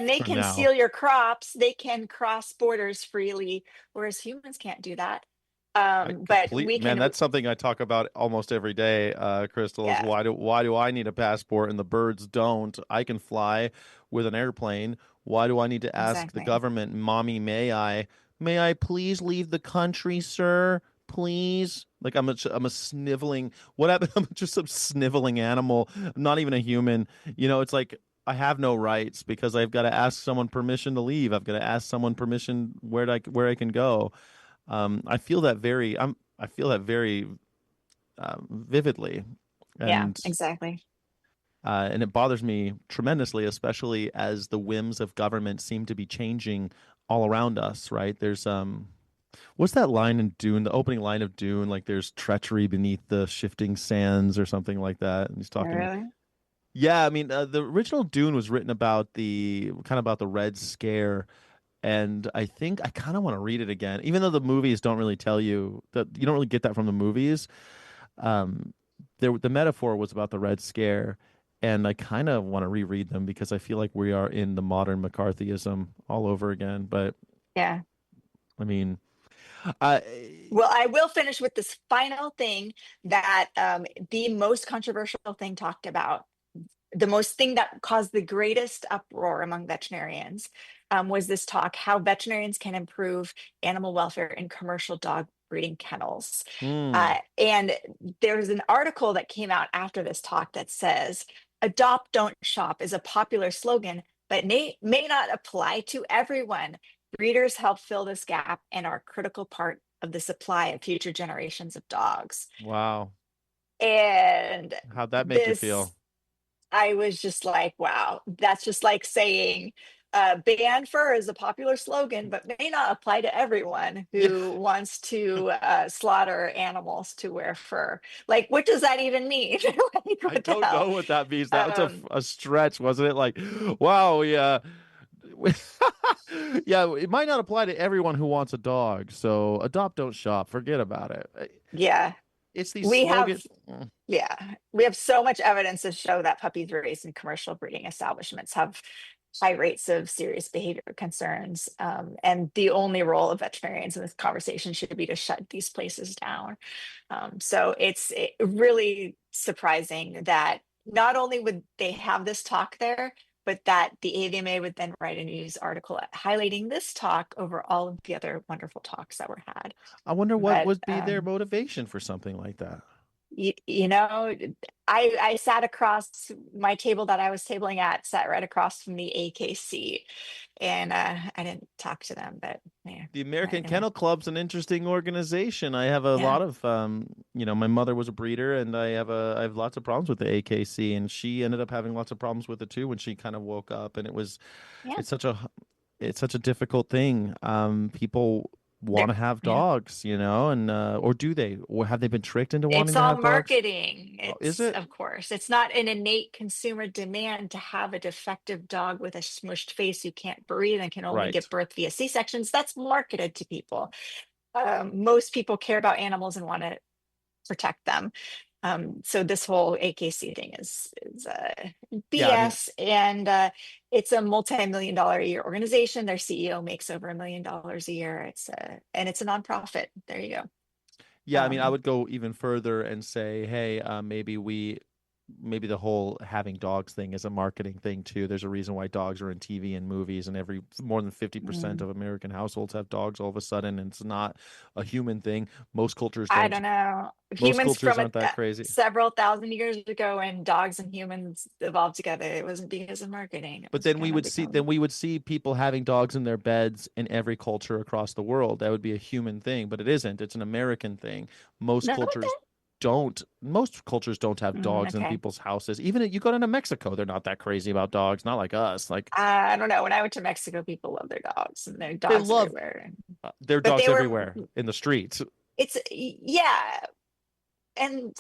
they For can now. steal your crops. They can cross borders freely, whereas humans can't do that. I But complete we man, can, that's something I talk about almost every day, Crystal, is yeah, why do I need a passport and the birds don't? I can fly with an airplane. Why do I need to ask the exactly. government, Mommy, may I please leave the country, sir? Please? Like I'm a sniveling what happened? I'm just a sniveling animal. I'm not even a human. It's like I have no rights because I've got to ask someone permission to leave. I've got to ask someone permission where I can go. I feel that very vividly, Yeah, and exactly. it bothers me tremendously, especially as the whims of government seem to be changing all around us. Right? What's that line in Dune? The opening line of Dune, like there's treachery beneath the shifting sands or something like that. And he's talking. Really? Yeah, I mean, the original Dune was written about the kind of about the Red Scare, and I think I kind of want to read it again, even though the movies don't really tell you that you don't really get that from the movies. Um, the metaphor was about the Red Scare, and I kind of want to reread them because I feel like we are in the modern McCarthyism all over again. But Yeah. I mean, I Well, I will finish with this final thing that the most controversial thing talked about, the most thing that caused the greatest uproar among veterinarians, was this talk how veterinarians can improve animal welfare in commercial dog breeding kennels. hmm, And there's an article that came out after this talk that says, "Adopt, don't shop" is a popular slogan, but may not apply to everyone. Breeders help fill this gap and are a critical part of the supply of future generations of dogs. wow, And how'd that make you this, feel? I was just like, wow, that's just like saying ban fur is a popular slogan, but may not apply to everyone Yeah, who wants to slaughter animals to wear fur. Like, what does that even mean? Like, I what the don't hell? know what that means. That was Um, a stretch, wasn't it? Like, wow, yeah. Yeah, it might not apply to everyone who wants a dog. So adopt, don't shop. Forget about it. yeah, It's these we have slogans. Mm. Yeah, we have so much evidence to show that puppies raised in commercial breeding establishments have high rates of serious behavior concerns. And the only role of veterinarians in this conversation should be to shut these places down. So it's really surprising that not only would they have this talk there, but that the AVMA would then write a news article highlighting this talk over all of the other wonderful talks that were had. I wonder what But would be their motivation for something like that. you know, I sat across my table that I was tabling at, sat right across from the AKC, and I didn't talk to them, but yeah, The American anyway, Kennel Club's an interesting organization. I have a yeah, lot of, my mother was a breeder, and I have lots of problems with the AKC, and she ended up having lots of problems with it too when she kind of woke up, and yeah, it's such a, it's such a difficult thing. People want there, to have yeah. dogs, and or do they, or have they been tricked into wanting It's to all have dogs? marketing. Oh, is It's, it? of course, it's not an innate consumer demand to have a defective dog with a smushed face who can't breathe and can only Right. give birth via C-sections. That's marketed to people. Most people care about animals and want to protect them. So this whole AKC thing is Yeah, I mean, BS, and it's a multi-million-dollar a year organization. Their CEO makes over $1 million a year. It's a nonprofit. There you go. yeah, I mean, I Um, would go even further and say, hey, maybe the whole having dogs thing is a marketing thing too. There's a reason why dogs are in TV and movies, and more than 50% mm, of American households have dogs all of a sudden, and it's not a human thing. Most cultures I don't. don't know. Most Humans cultures from aren't that crazy. several thousand years ago, and dogs and humans evolved together. It wasn't because of marketing. It But was kind of then become. we would see people having dogs in their beds in every culture across the world. That would be a human thing, but it isn't. It's an American thing. Most No, cultures don't. Most cultures don't have dogs in okay. people's houses. Even if you go to Mexico, they're not that crazy about dogs. Not like us. Like I don't know. When I went to Mexico, people love their dogs, and their they dogs love everywhere. their But dogs they were, everywhere in the streets. yeah, and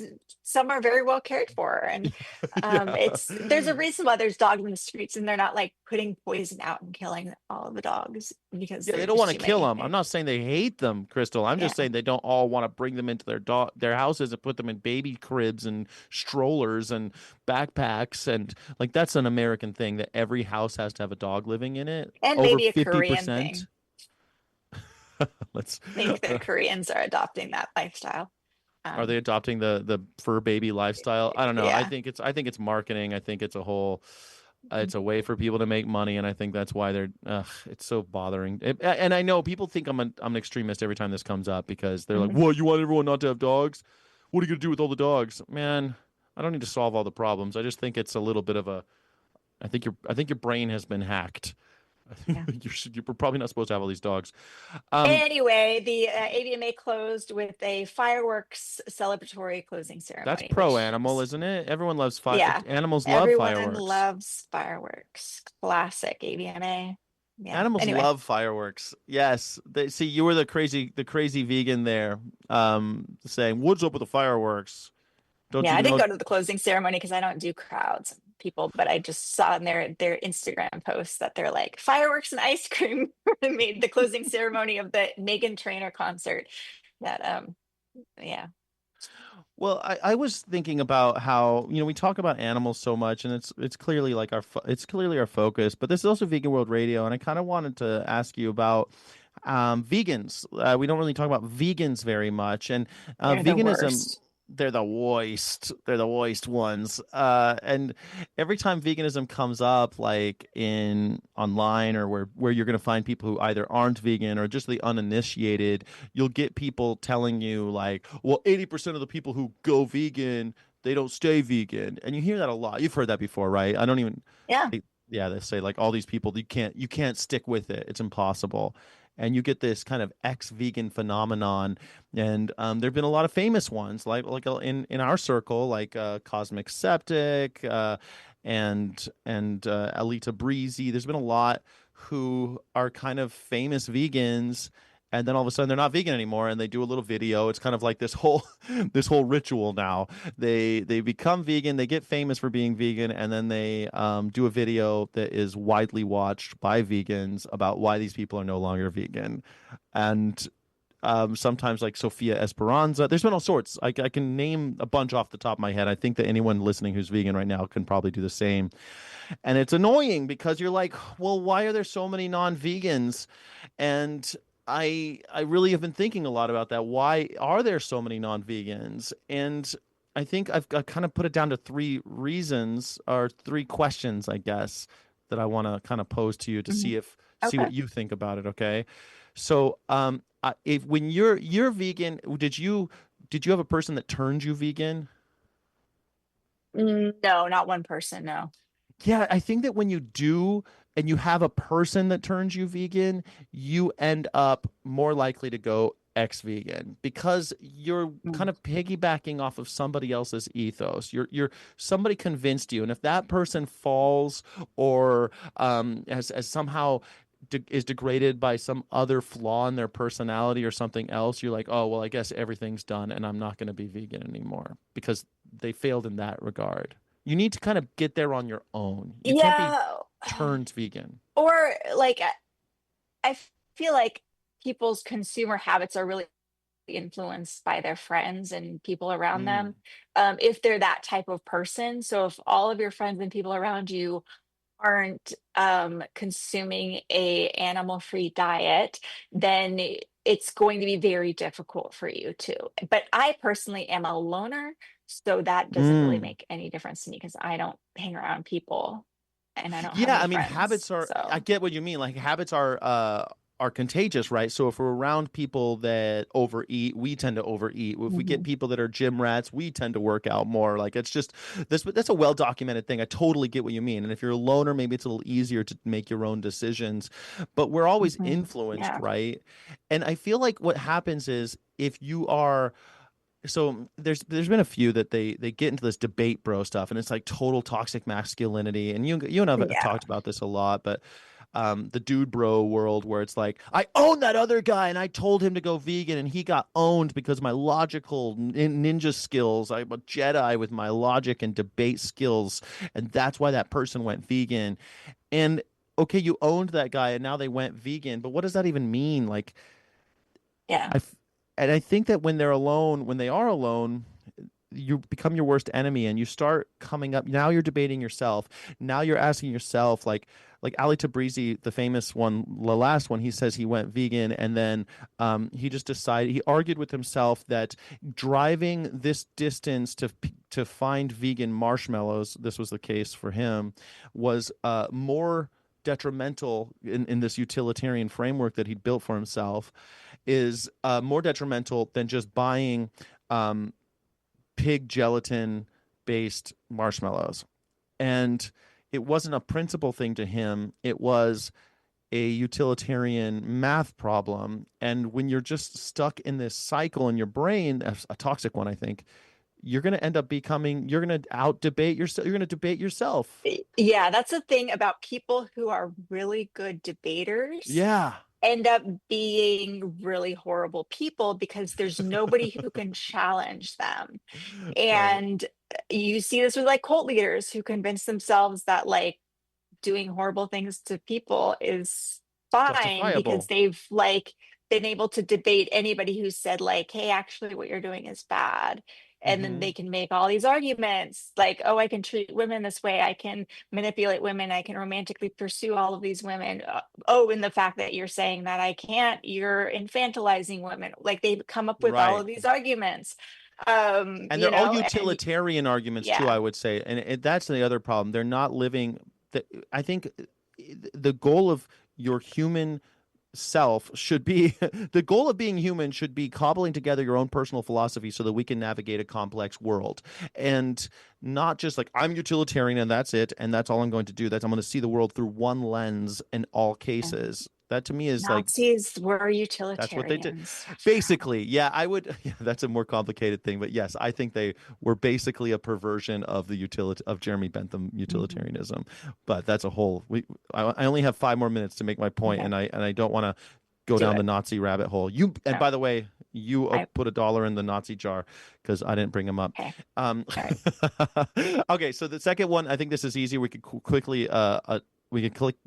some are very well cared for, and Yeah. there's a reason why there's dogs in the streets, and they're not like putting poison out and killing all of the dogs because Yeah, they there's don't want just to too kill many. them. I'm not saying they hate them, Crystal. I'm Yeah, just saying they don't all want to bring them into their houses and put them in baby cribs and strollers and backpacks, and like that's an American thing that every house has to have a dog living in it. and Over maybe a Korean 50%. thing. Let's I think the Koreans are adopting that lifestyle. Are they adopting the fur baby lifestyle? I don't know. Yeah. I think it's marketing. I think it's a whole it's a way for people to make money, and I think that's why it's so bothering. And I know people think I'm an extremist every time this comes up because they're like, Mhm. "What? You want everyone not to have dogs? What are you gonna do with all the dogs?" Man, I don't need to solve all the problems. I just think it's a little bit of a. I think your brain has been hacked. Yeah. You're probably not supposed to have all these dogs. Um, Anyway, the AVMA closed with a fireworks celebratory closing that's ceremony, pro which animal, is, isn't it? Everyone loves yeah, animals love everyone fireworks. loves fireworks. Classic AVMA. Yeah. Animals Anyway, love fireworks. Yes. See, you were the crazy vegan there, saying, "What's up with the fireworks? Don't yeah, you I didn't know?" go to the closing ceremony because I don't do crowds and people, but I just saw in their Instagram posts that they're like fireworks and ice cream made the closing ceremony of the Megan Trainor concert. That yeah. Well, I was thinking about how, we talk about animals so much, and it's clearly like it's clearly our focus, but this is also Vegan World Radio, and I kind of wanted to ask you about vegans. We don't really talk about vegans very much, and They're the veganism. worst. They're the worst. They're the worst ones. And every time veganism comes up, like in online or where you're going to find people who either aren't vegan or just the uninitiated, you'll get people telling you like, well, 80% of the people who go vegan, they don't stay vegan. And you hear that a lot. You've heard that before, right? I don't even Yeah. yeah, they say like all these people you can't stick with it. It's impossible. And you get this kind of ex-vegan phenomenon, and there've been a lot of famous ones, like in our circle, like Cosmic Septic, and Alita Breezy. There's been a lot who are kind of famous vegans, and then all of a sudden they're not vegan anymore, and they do a little video. It's kind of like this whole this whole ritual now. They become vegan, they get famous for being vegan, and then they do a video that is widely watched by vegans about why these people are no longer vegan. And sometimes like Sophia Esperanza. There's been all sorts. I can name a bunch off the top of my head. I think that anyone listening who's vegan right now can probably do the same. And it's annoying because you're like, well, why are there so many non-vegans? And I really have been thinking a lot about that. Why are there so many non-vegans? And I think I kind of put it down to three reasons or three questions, I guess, that I want to kind of pose to you to Mhm. see Okay. what you think about it. Okay, so if when you're vegan, did you have a person that turned you vegan? No, not one person. No. Yeah, I think that when you do and you have a person that turns you vegan, you end up more likely to go ex-vegan because you're kind Mm. of piggybacking off of somebody else's ethos. You're somebody convinced you, and if that person falls or as somehow is degraded by some other flaw in their personality or something else, you're like, oh well, I guess everything's done, and I'm not going to be vegan anymore because they failed in that regard. You need to kind of get there on your own. You can't be Yeah. turned vegan. Or like I feel like people's consumer habits are really influenced by their friends and people around Mm. them. If they're that type of person. So if all of your friends and people around you aren't consuming a animal free diet, then it's going to be very difficult for you too. But I personally am a loner, so that doesn't really Mm. make any difference to me because I don't hang around people and I don't have Yeah, any I mean, friends. habits are, I So get what you mean. Like habits are contagious, right? So if we're around people that overeat, we tend to overeat. If we get mhm, people that are gym rats, we tend to work out more. Like it's just this, that's a well documented thing. I totally get what you mean. And if you're a loner, maybe it's a little easier to make your own decisions, but we're always mhm, influenced, yeah, right? And I feel like what happens is if you are so there's been a few that they get into this debate bro stuff and it's like total toxic masculinity and you and I have yeah, talked about this a lot, but the dude bro world where it's like I own that other guy and I told him to go vegan and he got owned because of my logical ninja skills. I'm a Jedi with my logic and debate skills, and that's why that person went vegan. And okay, you owned that guy and now they went vegan, but what does that even mean? Like yeah, I f- and I think that when they're alone, when they are alone, you become your worst enemy and you start coming up. Now you're debating yourself. Now you're asking yourself, like Ali Tabrizi, the famous one, the last one, he says he went vegan and then he just decided, he argued with himself that driving this distance to find vegan marshmallows, this was the case for him, was more detrimental in this utilitarian framework that he'd built for himself is more detrimental than just buying um, pig gelatin based marshmallows. And it wasn't a principle thing to him, it was a utilitarian math problem. And when you're just stuck in this cycle in your brain, a toxic one, I think, you're going to end up becoming, you're going to out debate yourself. You're going to debate yourself. yeah. That's the thing about people who are really good debaters Yeah. end up being really horrible people because there's nobody who can challenge them. Right. And you see this with like cult leaders who convince themselves that like doing horrible things to people is fine because Justifiable. they've like been able to debate anybody who said like, hey, actually what you're doing is bad. And then Hmm. they can make all these arguments like, oh, I can treat women this way, I can manipulate women, I can romantically pursue all of these women. Oh, and the fact that you're saying that I can't, you're infantilizing women. Like they've come up with all Right. of these arguments. And You they're all know, and utilitarian arguments too, yeah. I would say. And that's the other problem. They're not living the, I think the goal of your human self should be the goal of being human should be cobbling together your own personal philosophy so that we can navigate a complex world and not just like I'm utilitarian and that's it and that's all I'm going to do. That's I'm going to see the world through one lens in all cases. That to me is like Nazis were that's what they did. utilitarians. Basically, yeah, I would. Yeah, that's a more complicated thing, but yes, I think they were basically a perversion of the utility of Jeremy Bentham Mhm. utilitarianism. But that's a whole. I only have 5 more minutes to make my point, Okay, and I don't want to go do down the it. Nazi rabbit hole. You and No, by the way, you I put $1 in the Nazi jar because I didn't bring him up. okay. Um, All right. okay, so the second one, I think this is easy. We could quickly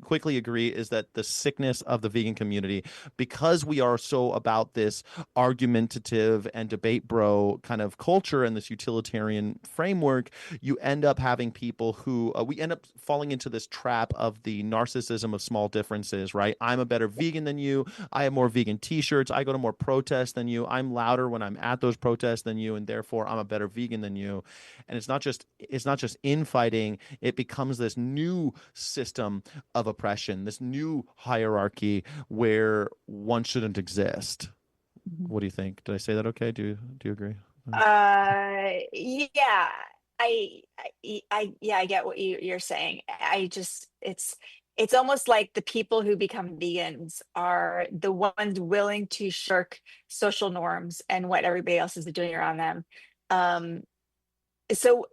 quickly agree is that the sickness of the vegan community, because we are so about this argumentative and debate bro kind of culture and this utilitarian framework, you end up having people who we end up falling into this trap of the narcissism of small differences, right? I'm a better vegan than you. I have more vegan t-shirts. I go to more protests than you. I'm louder when I'm at those protests than you, and therefore I'm a better vegan than you. And it's not just infighting. It becomes this new system of oppression, this new hierarchy where one shouldn't exist. What do you think? Did I say that okay? Do you agree? Yeah, I get what you're saying. It's almost like the people who become vegans are the ones willing to shirk social norms and what everybody else is doing around them. Um, so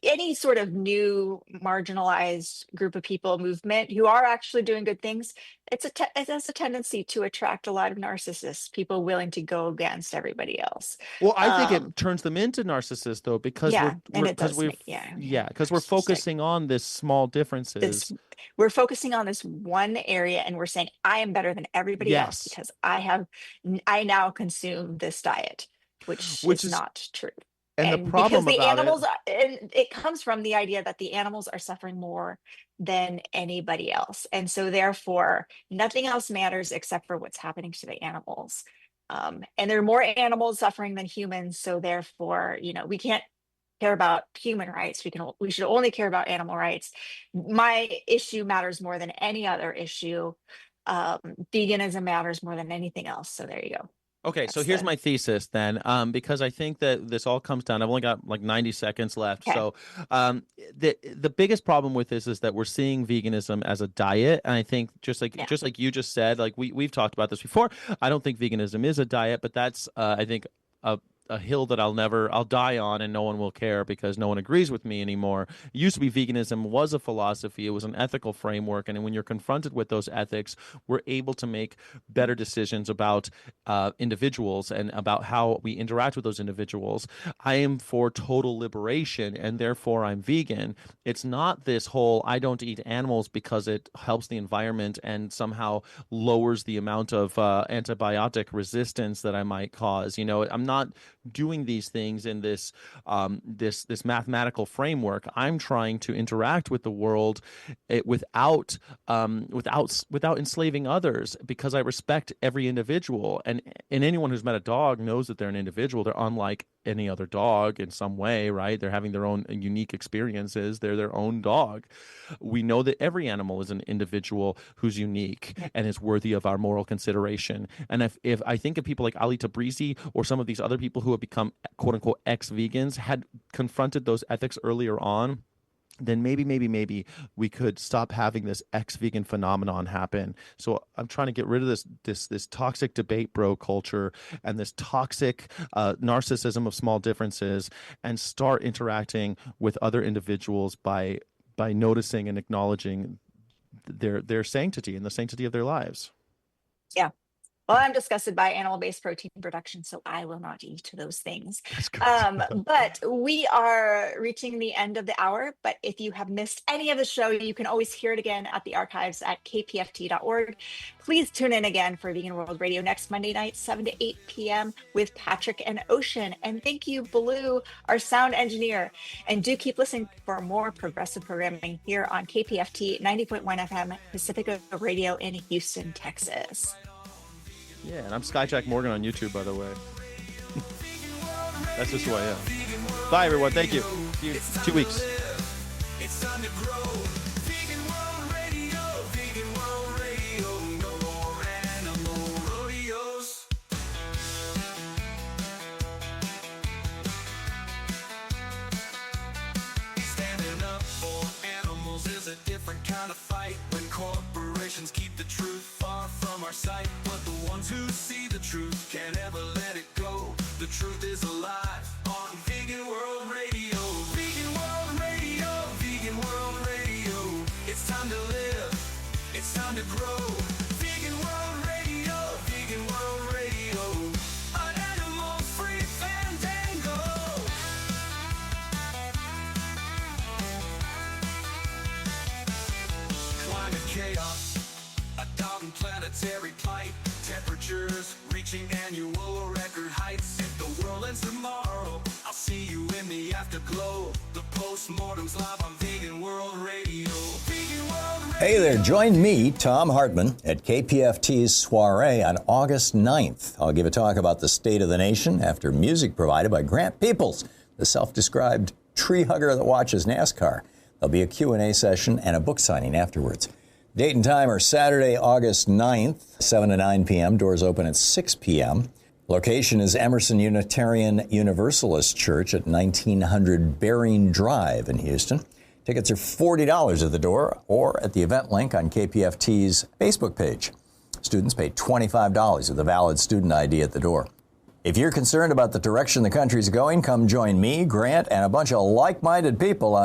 any sort of new marginalized group of people movement who are actually doing good things, it has a tendency to attract a lot of narcissists, people willing to go against everybody else. Well, I think it turns them into narcissists, though, because Yeah, and we're it does make because we're focusing on this small differences. We're focusing on this one area, and we're saying I am better than everybody else because I now consume this diet, which is not true. And the problem because the about animals and it comes from the idea that the animals are suffering more than anybody else, and so therefore nothing else matters except for what's happening to the animals. And there are more animals suffering than humans, so therefore, we can't care about human rights. We should only care about animal rights. My issue matters more than any other issue. Veganism matters more than anything else. So there you go. Okay, so here's my thesis then, because I think that this all comes down. I've only got like 90 seconds left. Okay. So the biggest problem with this is that we're seeing veganism as a diet, and I think just like you just said, like we've talked about this before. I don't think veganism is a diet, but that's I think a hill that I'll die on, and no one will care because no one agrees with me anymore. It used to be veganism was a philosophy. It was an ethical framework. And when you're confronted with those ethics, we're able to make better decisions about individuals and about how we interact with those individuals. I am for total liberation, and therefore I'm vegan. It's not this whole I don't eat animals because it helps the environment and somehow lowers the amount of antibiotic resistance that I might cause. I'm not doing these things in this this mathematical framework. I'm trying to interact with the world without enslaving others, because I respect every individual, and anyone who's met a dog knows that they're an individual. They're unlike any other dog in some way, right? They're having their own unique experiences. They're their own dog. We know that every animal is an individual who's unique and is worthy of our moral consideration. And if I think of people like Ali Tabrizi or some of these other people who have become quote unquote ex-vegans had confronted those ethics earlier on, then maybe we could stop having this ex-vegan phenomenon happen. So I'm trying to get rid of this toxic debate bro culture and this toxic narcissism of small differences, and start interacting with other individuals by noticing and acknowledging their sanctity and the sanctity of their lives. Yeah. Well, I'm disgusted by animal-based protein production, so I will not eat those things. But we are reaching the end of the hour. But if you have missed any of the show, you can always hear it again at the archives at kpft.org. Please tune in again for Vegan World Radio next Monday night, 7 to 8 p.m. with Patrick and Ocean. And thank you, Blue, our sound engineer. And do keep listening for more progressive programming here on KPFT 90.1 FM Pacifica Radio in Houston, Texas. Yeah, and I'm Skyjack Morgan on YouTube, by the way. That's just who I am. Bye, everyone. Thank you. See you in 2 weeks. It's time to grow. Vegan World Radio, Vegan World Radio, no more animal rodeos. Standing up for animals is a different kind of fight. When corporations keep the truth far from our sight, but the ones who see the truth can't ever let it go. The truth is alive on Vegan World Radio. Vegan World Radio, Vegan World Radio. It's time to live, it's time to grow. Vegan World Radio, Vegan World Radio. An animal-free fandango. Climate climate chaos, a down planetary plight, temperatures reaching annual record heights. If the world ends tomorrow, I'll see you in the afterglow. The postmortem's live on Vegan World Radio. Vegan World Radio. Hey there, join me, Tom Hartman, at KPFT's soiree on August 9th. I'll give a talk about the state of the nation after music provided by Grant Peoples, the self-described tree hugger that watches NASCAR. There'll be a Q&A session and a book signing afterwards. Date and time are Saturday, August 9th, 7 to 9 p.m. Doors open at 6 p.m. Location is Emerson Unitarian Universalist Church at 1900 Bering Drive in Houston. Tickets are $40 at the door or at the event link on KPFT's Facebook page. Students pay $25 with a valid student ID at the door. If you're concerned about the direction the country's going, come join me, Grant, and a bunch of like-minded people on